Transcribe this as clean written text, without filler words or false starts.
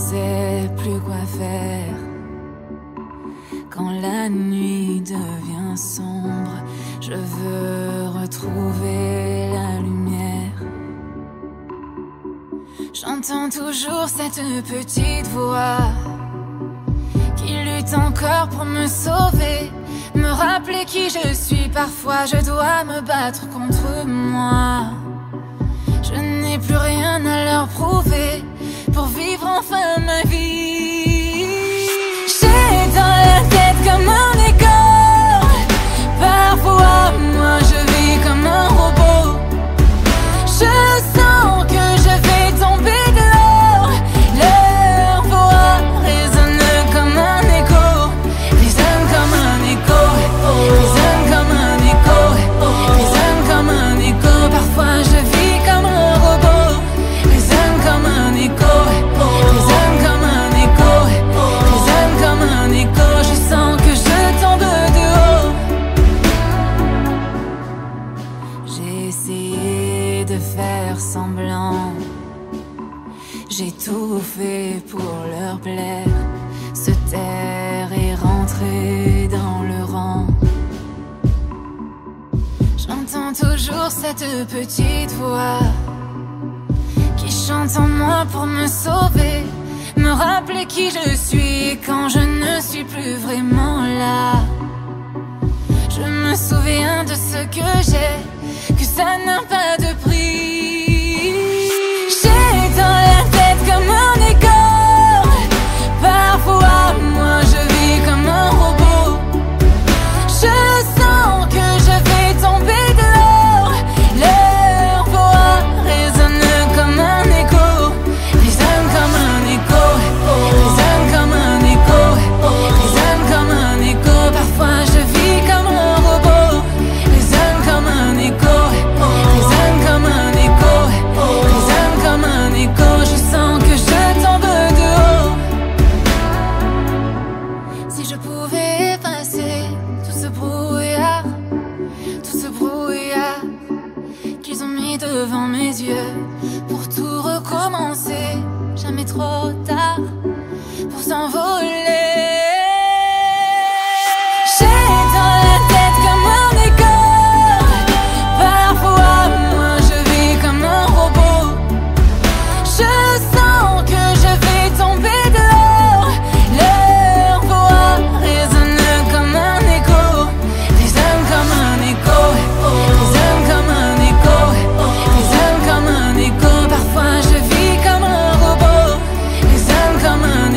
sais plus quoi faire. Quand la nuit devient sombre, je veux retrouver la lumière. J'entends toujours cette petite voix qui lutte encore pour me sauver, me rappeler qui je suis. Parfois je dois me battre contre moi. Je n'ai plus rien à leur prouver pour vivre enfin ma vie. J'ai dans la tête comme un écho. Parfois moi je vis comme un robot. Je sens que je vais tomber de l'eau. Leur voix résonne comme un écho. Résonne comme un écho. Résonne comme un écho. Résonne comme un écho. Parfois je vis comme un robot. Résonne comme un écho. Résonne comme un écho. Résonne comme un écho. Je sens que je tombe de haut. J'ai essayé de faire semblant. J'ai tout fait pour leur plaire. Se taire et rentrer dans le rang. J'entends toujours cette petite voix qui chante en moi pour me sauver, me rappeler qui je suis quand je ne suis plus vraiment là. Je me souviens de ce que j'ai, que ça n'a pas de prix. J'ai dans la tête comme un écho. Parfois moi je vis comme un robot. Je sens que je vais tomber de l'eau. Leur voix résonne comme un écho. Résonne comme un écho. Résonne comme un écho. Résonne comme un écho. Parfois je vis comme un robot. Résonne comme un écho. Résonne comme un écho. Résonne comme un écho. Je sens que je tombe de haut. Si je pouvais effacer tout ce brouillard qu'ils ont mis devant mes yeux pour tout recommencer, jamais trop tard pour s'envoler. J'ai dans la tête comme un écho. Parfois moi je vis comme un robot. Je sens que je vais tomber de l'eau. Leur voix résonne comme un écho. Résonne comme un écho. Résonne comme un écho. Résonne comme un écho. Parfois je vis comme un robot. Résonne comme un